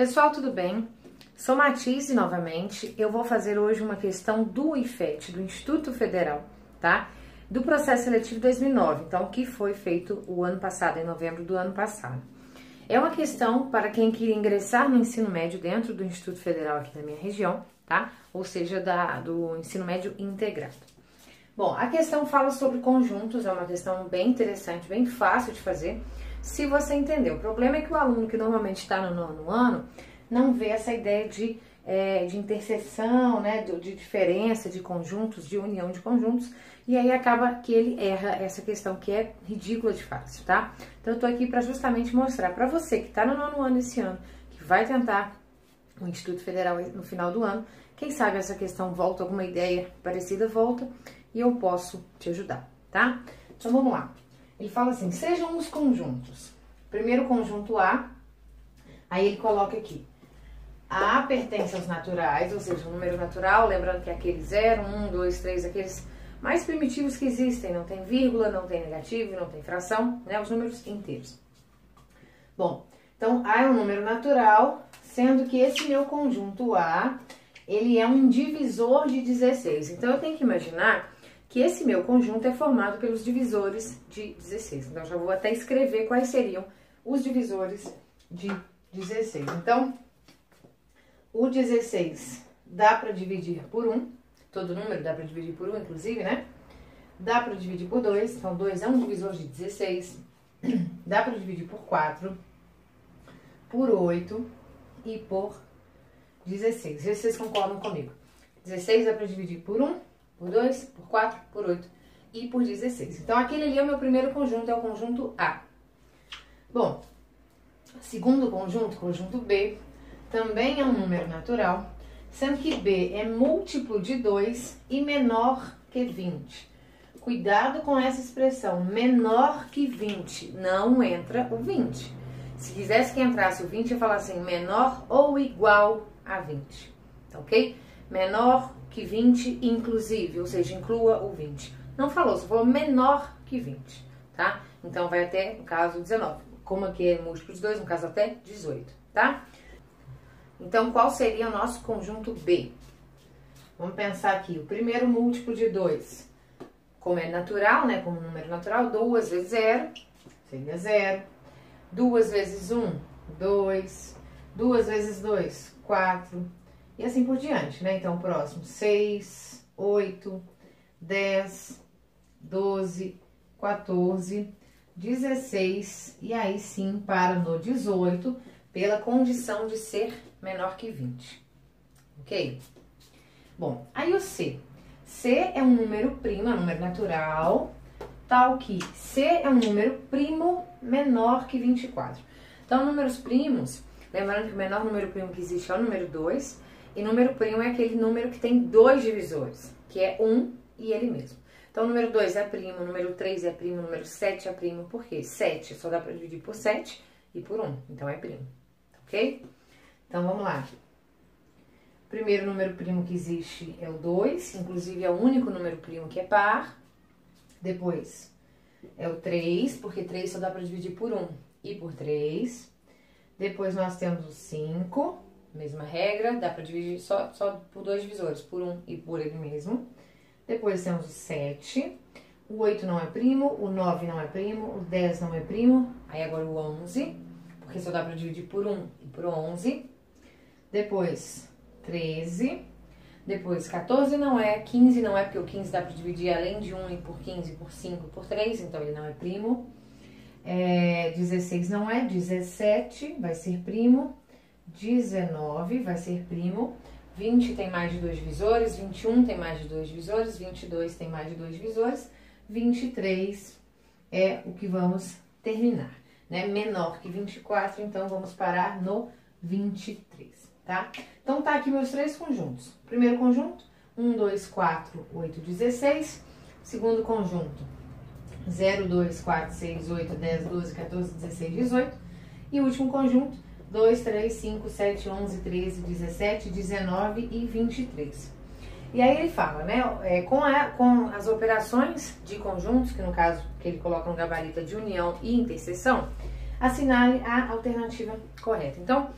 Pessoal, tudo bem? Sou Matise novamente. Eu vou fazer hoje uma questão do IFET, do Instituto Federal, tá? Do processo seletivo 2009, então, que foi feito o ano passado, em novembro do ano passado. É uma questão para quem queria ingressar no ensino médio dentro do Instituto Federal aqui da minha região, tá? Ou seja, do ensino médio integrado. Bom, a questão fala sobre conjuntos, é uma questão bem interessante, bem fácil de fazer, se você entender. O problema é que o aluno que normalmente está no nono ano não vê essa ideia de interseção, né, de diferença de conjuntos, de união de conjuntos, e aí acaba que ele erra essa questão que é ridícula de fácil, tá? Então eu tô aqui para justamente mostrar para você que está no nono ano esse ano, que vai tentar o Instituto Federal no final do ano, quem sabe essa questão volta, alguma ideia parecida volta, e eu posso te ajudar, tá? Então vamos lá. Ele fala assim, sejam os conjuntos. Primeiro conjunto A, aí ele coloca aqui. A pertence aos naturais, ou seja, o número natural, lembrando que é aquele 0, 1, 2, 3, aqueles mais primitivos que existem, não tem vírgula, não tem negativo, não tem fração, né? Os números inteiros. Bom, então A é um número natural, sendo que esse meu conjunto A, ele é um divisor de 16. Então eu tenho que imaginar que esse meu conjunto é formado pelos divisores de 16. Então, já vou até escrever quais seriam os divisores de 16. Então, o 16 dá para dividir por 1. Todo número dá para dividir por 1, inclusive, né? Dá para dividir por 2. Então, 2 é um divisor de 16. Dá para dividir por 4, por 8 e por 16. Vocês concordam comigo? 16 dá para dividir por 1, por 2, por 4, por 8 e por 16. Então, aquele ali é o meu primeiro conjunto, é o conjunto A. Bom, segundo conjunto, conjunto B, também é um número natural, sendo que B é múltiplo de 2 e menor que 20. Cuidado com essa expressão, menor que 20, não entra o 20. Se quisesse que entrasse o 20, eu ia falar assim, menor ou igual a 20, ok? Menor que 20, inclusive, ou seja, inclua o 20. Não falou, só falou menor que 20, tá? Então, vai até, no caso, 19. Como aqui é múltiplo de 2, no caso, até 18, tá? Então, qual seria o nosso conjunto B? Vamos pensar aqui, o primeiro múltiplo de 2. Como é natural, né, como número natural, 2 vezes 0, seria 0. 2 vezes 1, 2. 2 vezes 2, 4. E assim por diante, né? Então, o próximo, 6, 8, 10, 12, 14, 16, e aí sim para no 18, pela condição de ser menor que 20, ok? Bom, aí o C. C é um número primo, é um número natural, tal que C é um número primo menor que 24. Então, números primos, lembrando que o menor número primo que existe é o número 2, e número primo é aquele número que tem dois divisores, que é 1 e ele mesmo. Então, o número 2 é primo, o número 3 é primo, o número 7 é primo. Por quê? 7 só dá para dividir por 7 e por 1, então é primo, ok? Então, vamos lá. O primeiro número primo que existe é o 2, inclusive é o único número primo que é par. Depois é o 3, porque 3 só dá para dividir por 1 e por 3. Depois nós temos o 5, mesma regra, dá para dividir só por dois divisores, por 1 e por ele mesmo. Depois temos o 7, o 8 não é primo, o 9 não é primo, o 10 não é primo, aí agora o 11, porque só dá para dividir por 1 e por 11. Depois 13, depois 14 não é, 15 não é, porque o 15 dá para dividir além de 1 e por 15, por 5, por 3, então ele não é primo. 16 não é, 17 vai ser primo. 19 vai ser primo, 20 tem mais de 2 divisores, 21 tem mais de 2 divisores, 22 tem mais de 2 divisores, 23 é o que vamos terminar, né? Menor que 24, então vamos parar no 23, tá? Então tá aqui meus três conjuntos. Primeiro conjunto, 1, 2, 4, 8, 16. Segundo conjunto, 0, 2, 4, 6, 8, 10, 12, 14, 16, 18. E o último conjunto, 2, 3, 5, 7, 11, 13, 17, 19 e 23. E aí ele fala, né, com as operações de conjuntos, que no caso que ele coloca no gabarito de união e interseção, assinale a alternativa correta. Então,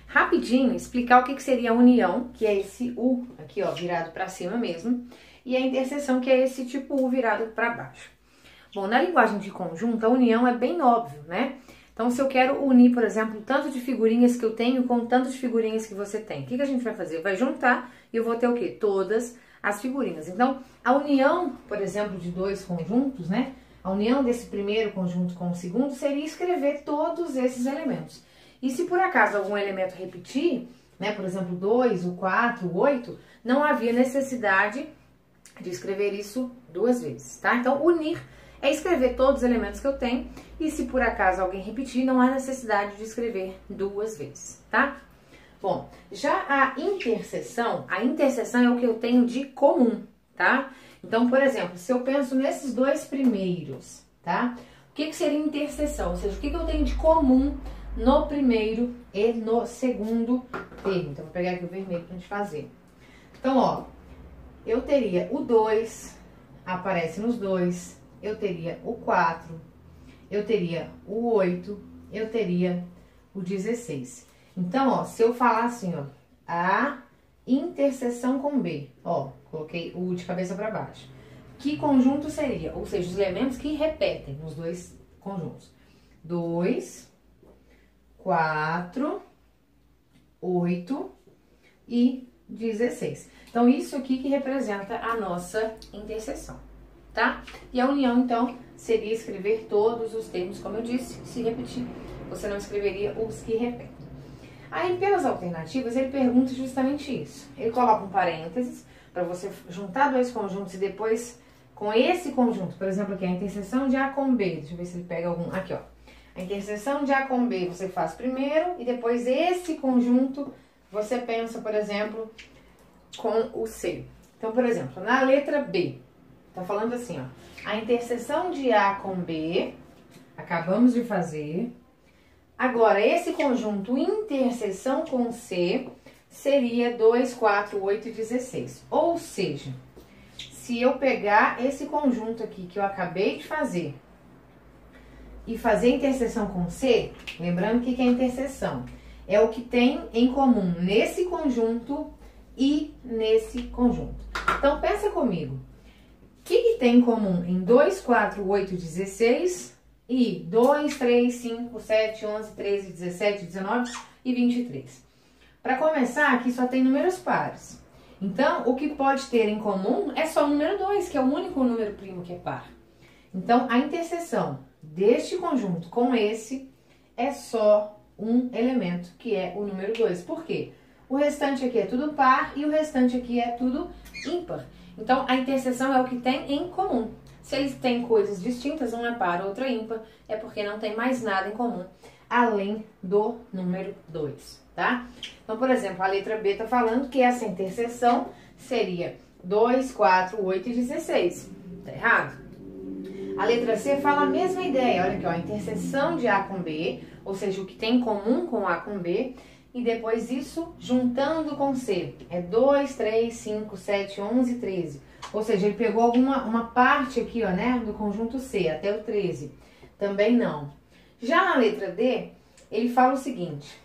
rapidinho explicar o que seria a união, que é esse U aqui, ó, virado para cima mesmo, e a interseção, que é esse tipo U virado para baixo. Bom, na linguagem de conjunto, a união é bem óbvio, né? Então, se eu quero unir, por exemplo, tanto de figurinhas que eu tenho com tanto de figurinhas que você tem, o que a gente vai fazer? Vai juntar e eu vou ter o quê? Todas as figurinhas. Então, a união, por exemplo, de dois conjuntos, né? A união desse primeiro conjunto com o segundo seria escrever todos esses elementos. E se por acaso algum elemento repetir, né? Por exemplo, 2, o 4, o 8, não havia necessidade de escrever isso duas vezes, tá? Então, unir é escrever todos os elementos que eu tenho, e se por acaso alguém repetir, não há necessidade de escrever duas vezes, tá? Bom, já a interseção é o que eu tenho de comum, tá? Então, por exemplo, se eu penso nesses dois primeiros, tá? O que seria interseção? Ou seja, o que eu tenho de comum no primeiro e no segundo termo? Então, vou pegar aqui o vermelho pra gente fazer. Então, ó, eu teria o 2, aparece nos dois. Eu teria o 4, eu teria o 8, eu teria o 16. Então, ó, se eu falar assim, ó, a interseção com B, ó, coloquei o de cabeça para baixo. Que conjunto seria? Ou seja, os elementos que repetem nos dois conjuntos. 2, 4, 8 e 16. Então, isso aqui que representa a nossa interseção. Tá? E a união, então, seria escrever todos os termos, como eu disse, se repetir, você não escreveria os que repetem. Aí, pelas alternativas, ele pergunta justamente isso. Ele coloca um parênteses para você juntar dois conjuntos e depois, com esse conjunto, por exemplo, aqui a interseção de A com B, deixa eu ver se ele pega algum, aqui ó, a interseção de A com B você faz primeiro e depois esse conjunto você pensa, por exemplo, com o C. Então, por exemplo, na letra B, tá falando assim, ó, a interseção de A com B, acabamos de fazer. Agora, esse conjunto interseção com C seria 2, 4, 8 e 16. Ou seja, se eu pegar esse conjunto aqui que eu acabei de fazer e fazer interseção com C, lembrando que é interseção? É o que tem em comum nesse conjunto e nesse conjunto. Então, pensa comigo. O que tem em comum em 2, 4, 8, 16 e 2, 3, 5, 7, 11, 13, 17, 19 e 23? Para começar, aqui só tem números pares. Então, o que pode ter em comum é só o número 2, que é o único número primo que é par. Então, a interseção deste conjunto com esse é só um elemento, que é o número 2. Por quê? O restante aqui é tudo par e o restante aqui é tudo ímpar. Então, a interseção é o que tem em comum. Se eles têm coisas distintas, um é par, outro é ímpar, é porque não tem mais nada em comum, além do número 2, tá? Então, por exemplo, a letra B tá falando que essa interseção seria 2, 4, 8 e 16. Tá errado? A letra C fala a mesma ideia. Olha aqui, ó, a interseção de A com B, ou seja, o que tem em comum com A com B, e depois isso juntando com C. É 2, 3, 5, 7, 11, 13. Ou seja, ele pegou uma parte aqui, ó, né, do conjunto C, até o 13. Também não. Já na letra D, ele fala o seguinte: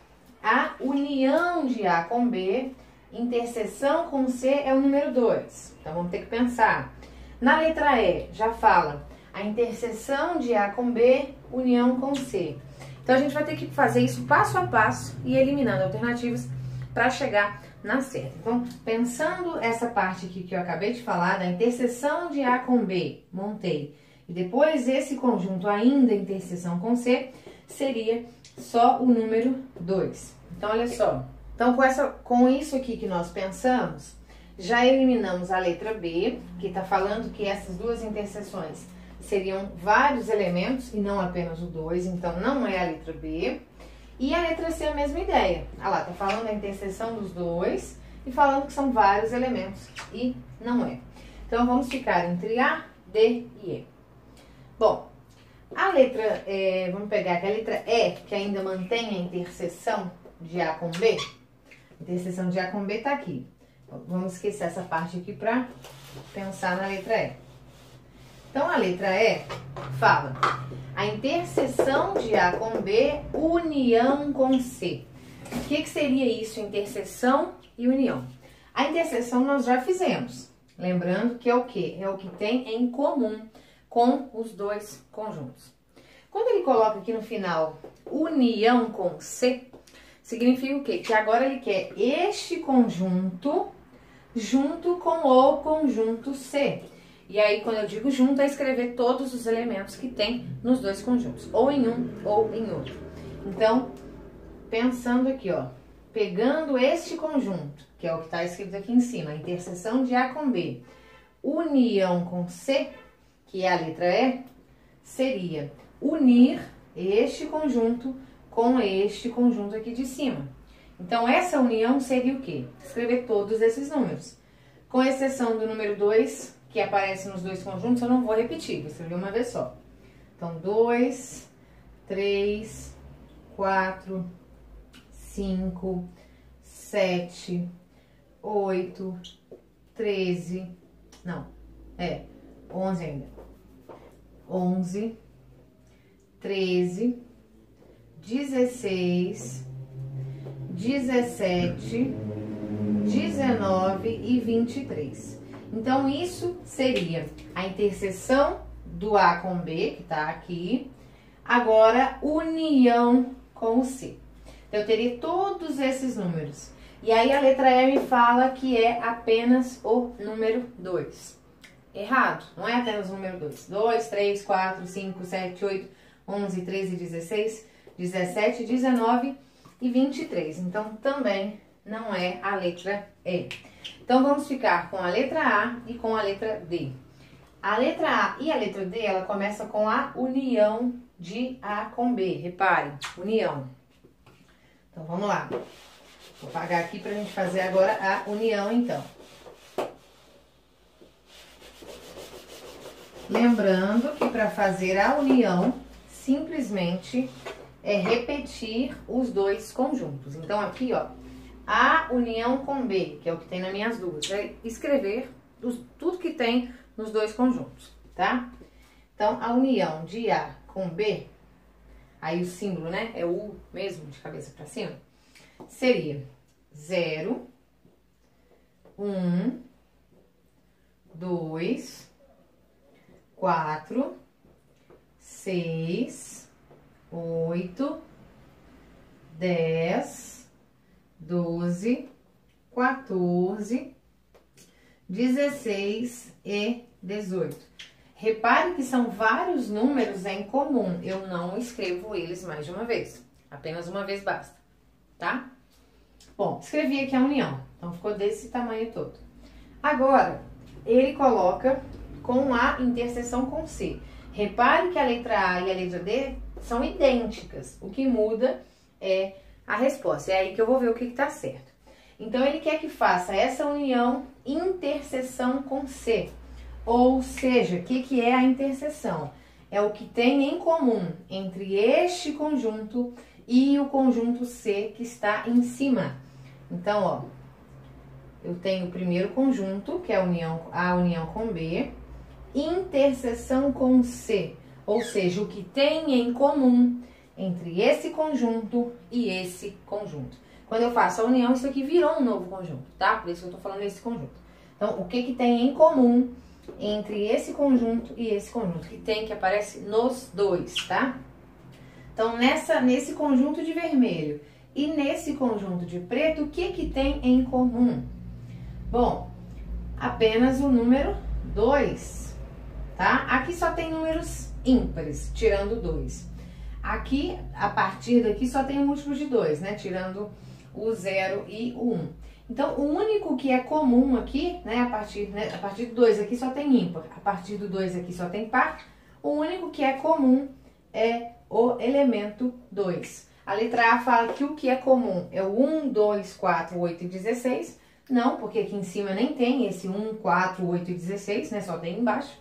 a união de A com B, interseção com C é o número 2. Então, vamos ter que pensar. Na letra E, já fala a interseção de A com B, união com C. Então, a gente vai ter que fazer isso passo a passo e eliminando alternativas para chegar na certa. Então, pensando essa parte aqui que eu acabei de falar, da interseção de A com B, montei, e depois esse conjunto ainda interseção com C, seria só o número 2. Então, olha só. Então, com isso aqui que nós pensamos, já eliminamos a letra B, que está falando que essas duas interseções seriam vários elementos e não apenas o 2, então não é a letra B. E a letra C é a mesma ideia. Ah lá, tá falando da interseção dos dois e falando que são vários elementos e não é. Então, vamos ficar entre A, D e E. Bom, a letra, vamos pegar aqui a letra E, que ainda mantém a interseção de A com B. A interseção de A com B tá aqui. Vamos esquecer essa parte aqui para pensar na letra E. Então, a letra E fala a interseção de A com B, união com C. O que seria isso, interseção e união? A interseção nós já fizemos. Lembrando que é o quê? É o que tem em comum com os dois conjuntos. Quando ele coloca aqui no final união com C, significa o quê? Que agora ele quer este conjunto junto com o conjunto C. E aí, quando eu digo junto, é escrever todos os elementos que tem nos dois conjuntos, ou em um ou em outro. Então, pensando aqui, ó, pegando este conjunto, que é o que está escrito aqui em cima, a interseção de A com B, união com C, que é a letra E, seria unir este conjunto com este conjunto aqui de cima. Então, essa união seria o quê? Escrever todos esses números. Com exceção do número 2, que aparece nos dois conjuntos, eu não vou repetir, vou escrever uma vez só. Então, 2, 3, 4, 5, 7, 8, 13, não, 11 ainda. 11, 13, 16, 17, 19 e 23. Então, isso seria a interseção do A com B, que tá aqui, agora união com o C. Então, eu teria todos esses números. E aí, a letra E me fala que é apenas o número 2. Errado, não é apenas o número 2. 2, 3, 4, 5, 7, 8, 11, 13, 16, 17, 19 e 23. Então, também não é a letra E. Então, vamos ficar com a letra A e com a letra D. A letra A e a letra D, ela começa com a união de A com B. Reparem, união. Então, vamos lá. Vou apagar aqui pra gente fazer agora a união, então. Lembrando que para fazer a união, simplesmente é repetir os dois conjuntos. Então, aqui, ó, A união com B, que é o que tem nas minhas duas, é escrever tudo que tem nos dois conjuntos, tá? Então, a união de A com B, aí o símbolo, né, é o U mesmo, de cabeça para cima, seria 0, 1, 2, 4, 6, 8, 10, 12, 14, 16 e 18. Repare que são vários números em comum. Eu não escrevo eles mais de uma vez. Apenas uma vez basta, tá? Bom, escrevi aqui a união. Então, ficou desse tamanho todo. Agora, ele coloca com a interseção com C. Repare que a letra A e a letra D são idênticas. O que muda é a resposta. É aí que eu vou ver o que está certo. Então, ele quer que faça essa união interseção com C. Ou seja, o que é a interseção? É o que tem em comum entre este conjunto e o conjunto C que está em cima. Então, ó, eu tenho o primeiro conjunto, que é a união com B, interseção com C, ou seja, o que tem em comum entre esse conjunto e esse conjunto. Quando eu faço a união, isso aqui virou um novo conjunto, tá? Por isso que eu tô falando desse conjunto. Então, o que tem em comum entre esse conjunto e esse conjunto? Que aparece nos dois, tá? Então, nesse conjunto de vermelho e nesse conjunto de preto, o que tem em comum? Bom, apenas o número 2, tá? Aqui só tem números ímpares, tirando 2. Aqui, a partir daqui, só tem múltiplos de 2, né? Tirando o 0 e o 1. Então, o único que é comum aqui, né? A partir do 2 aqui só tem ímpar, a partir do 2 aqui só tem par. O único que é comum é o elemento 2. A letra A fala que o que é comum é o 1, 2, 4, 8 e 16. Não, porque aqui em cima nem tem esse 1, 4, 8 e 16, né? Só tem embaixo.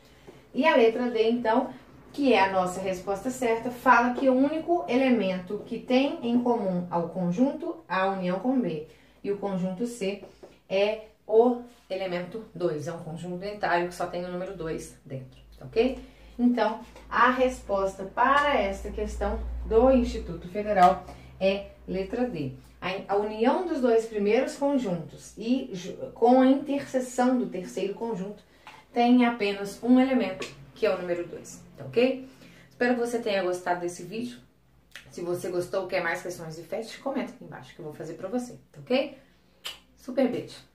E a letra D, então, que é a nossa resposta certa, fala que o único elemento que tem em comum ao conjunto A união com B e o conjunto C é o elemento 2. É um conjunto unitário que só tem o número 2 dentro, ok? Então, a resposta para esta questão do Instituto Federal é letra D. A união dos dois primeiros conjuntos e com a interseção do terceiro conjunto tem apenas um elemento, que é o número 2, tá ok? Espero que você tenha gostado desse vídeo. Se você gostou ou quer mais questões de IFET, comenta aqui embaixo que eu vou fazer pra você, tá ok? Super beijo!